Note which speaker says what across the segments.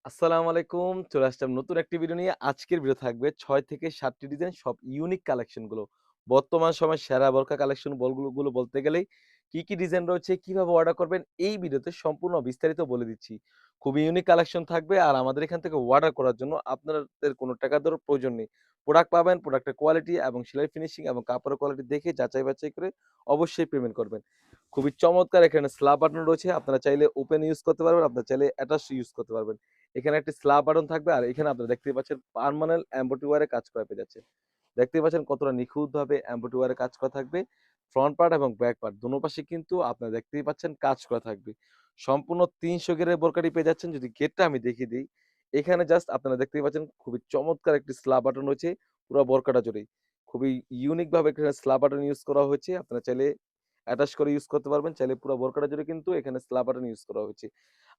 Speaker 1: আসসালামু আলাইকুম। চলে আসলাম নতুন একটি ভিডিও নিয়ে। আজকের ভিডিও থাকবে ৬ থেকে ৭ টি ডিজাইন সব ইউনিক কালেকশন গুলো। বর্তমান সময়ের সেরা বোরকা কালেকশন গুলো বলতে গেলেই কি ডিজাইন রয়েছে, কিভাবে অর্ডার করবেন এই ভিডিওতে সম্পূর্ণ বিস্তারিত বলে দিচ্ছি। খুবই ইউনিক কালেকশন থাকবে আর আমাদের এখান থেকে অর্ডার করার জন্য আপনাদের কোনো টাকা দেওয়ার প্রয়োজন নেই। প্রোডাক্ট পাবেন, প্রোডাক্টের কোয়ালিটি এবং সেলাই ফিনিশিং এবং কাপড়ের কোয়ালিটি দেখে যাচাই বাছাই করে অবশ্যই পেমেন্ট করবেন। খুবই চমৎকার এখানে স্ল্যাব বাটন রয়েছে। আপনারা চাইলে ওপেন ইউজ করতে পারবেন, আপনারা চাইলে অ্যাটাচ ইউজ করতে পারবেন। এখানে একটি স্ল্যাব বাটন থাকবে আর এখানে আপনারা দেখতেই পাচ্ছেন পার্মানেন্ট এমব্রয়ডারি ওয়্যারে কাজ করা পেয়ে যাচ্ছে। দেখতেই পাচ্ছেন কতটা নিখুঁতভাবে এমব্রয়ডারি ওয়্যারে কাজ করা থাকবে। ফ্রন্ট পার্ট এবং ব্যাক পার্ট দোনো পাশে কিন্তু আপনারা দেখতেই পাচ্ছেন কাজ করা থাকবে। সম্পূর্ণ ৩০০ গেরের বোরকাটি পেয়ে যাচ্ছেন। যদি গেটটা আমি দেখিয়ে দেই, এখানে জাস্ট আপনারা দেখতেই পাচ্ছেন খুবই চমৎকার একটি স্ল্যাব বাটন রয়েছে পুরা বোরকাটা জুড়েই। খুবই ইউনিক ভাবে এখানে স্ল্যাব বাটন ইউজ করা হয়েছে। আপনারা চাইলে অ্যাটাচ করে ইউজ করতে পারবেন। চাইলে পুরা বোরকাটা জুড়ে কিন্তু এখানে স্ল্যাব বাটন ইউজ করা হয়েছে।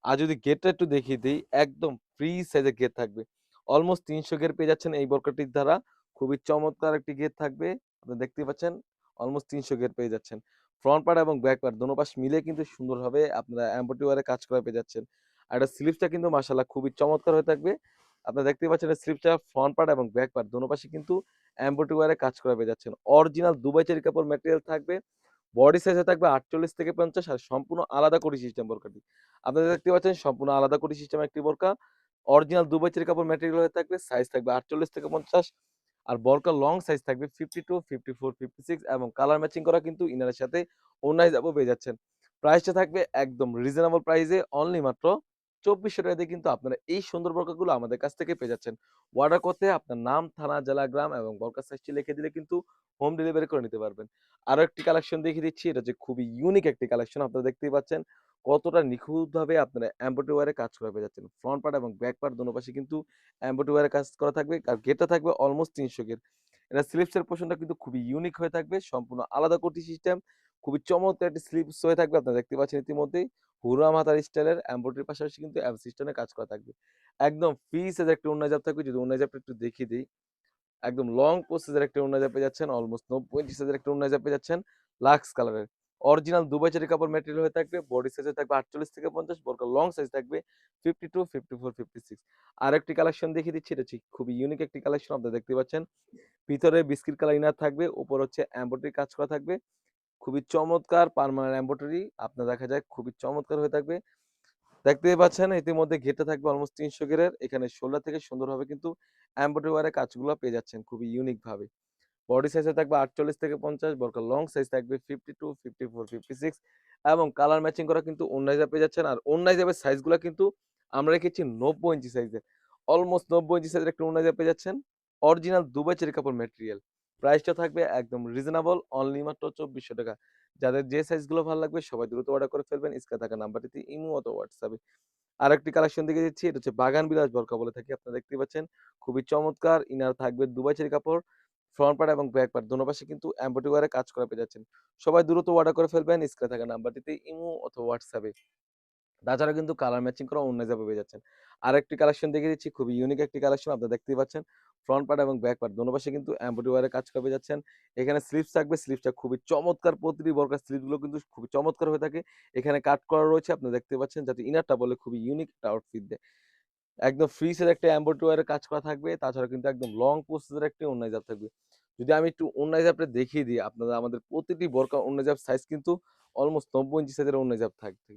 Speaker 1: আর যদি গেটটা একটু দেখিয়ে দেই, একদম ফ্রি সাইজের গেট থাকবে। অলমোস্ট ৩০০ গের পেয়ে যাচ্ছেন এই বোরকাটির দ্বারা। খুবই চমৎকার একটি গেট থাকবে। আপনারা দেখতেই পাচ্ছেন অলমোস্ট ৩০০ গের পেয়ে যাচ্ছেন। ফ্রন্ট পার্ট এবং ব্যাক পার্ট দোনো পাশ মিলে কিন্তু সুন্দরভাবে আপনারা এমব্রয়ডারি ওয়্যারে কাজ করা পেয়ে যাচ্ছেন। আর এটার স্লিভসটা কিন্তু মাশাআল্লাহ খুবই চমৎকার হয়ে থাকবে। আপনারা দেখতেই পাচ্ছেন এর স্লিভসটা ফ্রন্ট পার্ট এবং ব্যাক পার্ট দোনো পাশে কিন্তু এমব্রয়ডারি ওয়্যারে কাজ করা পেয়ে যাচ্ছেন। অরিজিনাল দুবাই চেরি কাপড় ম্যাটেরিয়াল থাকবে। বডি সাইজে থাকবে ৪৮ থেকে ৫০ আর সম্পূর্ণ আলাদা কোটি সিস্টেম বোরকাটি। আপনারা দেখতে পাচ্ছেন সম্পূর্ণ আলাদা কোটি সিস্টেম একটি বোরকা। অরিজিনাল দুবাই চেরি কাপড় ম্যাটেরিয়াল হয়ে থাকবে। সাইজ থাকবে ৪৮ থেকে ৫০ আর বোরকার লং সাইজ থাকবে 52, 54, 56 এবং কালার ম্যাচিং করা কিন্তু ইনারের সাথে ওড়না হিসাবেও পেয়ে যাচ্ছেন। প্রাইসটা থাকবে একদম রিজনেবল প্রাইসে অনলি মাত্র ৳২৪০০ দিয়ে কিন্তু আপনারা এই সুন্দর বোরকাগুলো আমাদের কাছ থেকে পেয়ে যাচ্ছেন। অর্ডার করতে আপনার নাম, থানা, জেলা, গ্রাম এবং বোরকার সাইজটি লিখে দিলে কিন্তু হোম ডেলিভারি করে নিতে পারবেন। আরো একটি কালেকশন দেখিয়ে দিচ্ছি। এটা হচ্ছে খুবই ইউনিক একটি কালেকশন। আপনারা দেখতেই পাচ্ছেন কতটা নিখুঁতভাবে আপনারা এমব্রয়ডারি ওয়্যারে কাজ করা পেয়ে যাচ্ছেন। ফ্রন্ট পার্ট এবং ব্যাক পার্ট দোনো পাশে কিন্তু এমব্রয়ডারি ওয়্যারে কাজ করা থাকবে। আর গেটটা থাকবে অলমোস্ট ৩০০ গের। এটা স্লিপস এর পোরশনটা কিন্তু খুবই ইউনিক হয়ে থাকবে। সম্পূর্ণ আলাদা কোটি সিস্টেম। খুবই চমৎকার একটি স্লিপস হয়ে থাকবে। আপনারা দেখতে পাচ্ছেন ইতিমধ্যেই হুররা মাথার স্টাইলের এমব্রয়ডারির পাশাপাশি কিন্তু সিস্টেমে কাজ করা থাকবে। একদম ফ্রি সাইজের একটা ওড়না জাপ থাকবে। যদি ওড়না জাপটা একটু দেখিয়ে দেই। একদম লং প্রসেসের একটা ওড়না পেয়ে যাচ্ছেন। অলমোস্ট ৯০ ইঞ্চি সাইজের একটা ওড়না পেয়ে যাচ্ছেন লাক্স কালারের। অরিজিনাল দুবাই চেরি কাপড় ম্যাটেরিয়াল হয়ে থাকবে। বডি সাইজে থাকবে ৪৮ থেকে ৫০, বোরকার লং সাইজ থাকবে 52, 54, 56। আরেকটি কালেকশন দেখিয়ে দিচ্ছি। এটা হচ্ছে খুবই ইউনিক একটি কালেকশন। আপনারা দেখতে পাচ্ছেন। ভিতরে বিস্কিট কালার ইনার থাকবে। উপর হচ্ছে এমব্রয়ডারি কাজ করা থাকবে। খুবই চমৎকার পার্মানেন্ট এমব্রয়ডারি। আপনার দেখা যায় খুবই চমৎকার হয়ে থাকবে। দেখতেই পাচ্ছেন ইতিমধ্যে ঘেরটা থাকবে অলমোস্ট ৩০০ ঘেরের। এখানে শোল্ডার থেকে সুন্দরভাবে কিন্তু এমব্রয়ডারি ওয়্যারের কাজগুলো পেয়ে যাচ্ছেন খুবই ইউনিক ভাবে। বডি সাইজে থাকবে ৪৮ থেকে ৫০, বোরকার লং সাইজ থাকবে 52, 54, 56 এবং কালার ম্যাচিং করা কিন্তু ওড়না হিসাবে পেয়ে যাচ্ছেন। আর ওড়না হিসাবে সাইজগুলা কিন্তু আমরা রেখেছি ৯০ ইঞ্চি সাইজের। অলমোস্ট ৯০ ইঞ্চি সাইজের একটা ওড়না হিসাবে পেয়ে যাচ্ছেন। অরিজিনাল দুবাই চেরি কাপড় ম্যাটেরিয়াল। প্রাইসটা থাকবে একদম রিজনেবল অনলি মাত্র ৳২৪০০। যাদের যে সাইজগুলো ভালো লাগবে সবাই দ্রুত অর্ডার করে ফেলবেন। স্ক্রিনে থাকা নাম্বারটিতে ইমো অথবা হোয়াটসঅ্যাপে। আরেকটি কালেকশন দেখিয়ে দিচ্ছি। এটা হচ্ছে বাগান বিলাস বোরকা বলে থাকি। আপনারা দেখতেই পাচ্ছেন। খুবই চমৎকার। ইনার থাকবে দুবাই চেরি কাপড়। ফ্রন্ট পার্ট এবং ব্যাক পার্ট দোনো পাশে কিন্তু এমব্রয়ডারি ওয়্যারে কাজ করা পেয়ে যাচ্ছেন। সবাই দ্রুত অর্ডার করে ফেলবেন। স্ক্রিনে থাকা নাম্বারটিতে ইমো অথবা হোয়াটসঅ্যাপে। তাছাড়া কিন্তু কালার ম্যাচিং করা ওড়না হিসাবে পেয়ে যাচ্ছেন। আরেকটি কালেকশন দেখিয়ে দিচ্ছি। খুবই ইউনিক একটি কালেকশন। আপনারা দেখতেই পাচ্ছেন। ফ্রন্ট পার্ট এবং ব্যাক পার্ট দোনো পাশে কিন্তু এমব্রয়ডারি ওয়্যারে কাজ করা পেয়ে যাচ্ছেন। এখানে স্লিভস থাকবে। স্লিভসটা খুবই চমৎকার। প্রতিটি বর্গার স্লিভগুলো কিন্তু খুবই চমৎকার হয়ে থাকে। এখানে কাট করা রয়েছে। আপনারা দেখতে পাচ্ছেন যাতে ইনারটা বলে খুবই ইউনিক একটা আউটফিট দেয়। একদম ফ্রি সাইজের একটা এমব্রয়ডারি ওয়্যারের কাজ করা থাকবে। তাছাড়া কিন্তু একদম লং প্রসেসের একটি ওড়না হিজাব থাকবে। যদি আমি একটু ওড়না হিজাবটা দেখিয়ে দিই, আপনারা আমাদের প্রতিটি বোরকা ওড়না হিজাব সাইজ কিন্তু অলমোস্ট ৯০ ইঞ্চি সাইজের ওড়না হিজাব থাকবে।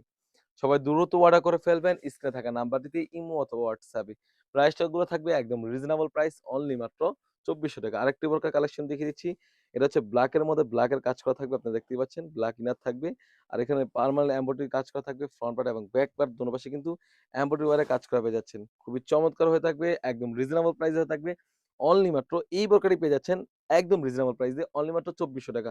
Speaker 1: সবাই দ্রুত অর্ডার করে ফেলবেন। স্ক্রিনে থাকা নাম্বারটিতে ইমো অথবা হোয়াটসঅ্যাপে। প্রাইসটা গুলো থাকবে একদম রিজনেবল প্রাইস অনলি মাত্র ৳২৪০০। আরেকটি বোরকার কালেকশন দেখিয়ে দিচ্ছি। এটা হচ্ছে ব্লাক এর মধ্যে ব্লাক এর কাজ করা থাকবে। আপনারা দেখতেই পাচ্ছেন। ব্লাক ইনার থাকবে। আর এখানে পার্মানেন্ট এমব্রয়ডারি কাজ করা থাকবে। ফ্রন্ট পার্ট এবং ব্যাক পার্ট দোনো পাশে কিন্তু এমব্রয়ডারি ওয়্যারে কাজ করা পেয়ে যাচ্ছেন। খুবই চমৎকার হয়ে থাকবে। একদম রিজনেবল প্রাইস এ থাকবে। অনলি মাত্র এই বোরকাটি পেয়ে যাচ্ছেন একদম রিজনেবল প্রাইস এ অনলি মাত্র ৳২৪০০।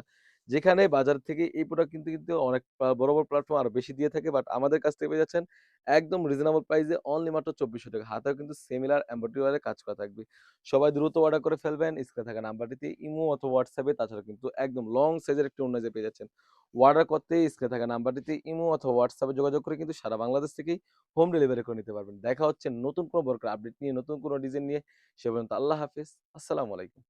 Speaker 1: যেখানে বাজার থেকে এই প্রোডাক্ট কিন্তু অনেক বড়, বড় প্ল্যাটফর্ম আরো বেশি দিয়ে থাকে। বাট আমাদের কাছ থেকে পেয়ে যাচ্ছেন একদম রিজনেবল প্রাইস এ অনলি মাত্র ৳২৪০০। হাতেও কিন্তু সিমিলার এমব্রয়ডারি ওয়্যারে কাজ করা থাকবে। সবাই দ্রুত অর্ডার করে ফেলবেন। স্ক্রিনে থাকা নাম্বারটিতে ইমো অথবা হোয়াটসঅ্যাপে তাছাড়া কিন্তু একদম লং সাইজের একটি ওড়না পেয়ে যাচ্ছেন। অর্ডার করতেই স্ক্রিনে থাকা নাম্বারটিতে ইমো অথবা হোয়াটসঅ্যাপে যোগাযোগ করে কিন্তু সারা বাংলাদেশ থেকেই হোম ডেলিভারি করে নিতে পারবেন। দেখা হচ্ছে নতুন কোনো বোরকার আপডেট নিয়ে, নতুন কোনো ডিজাইন নিয়ে। সে পর্যন্ত আল্লাহ হাফেজ। আসসালামু আলাইকুম।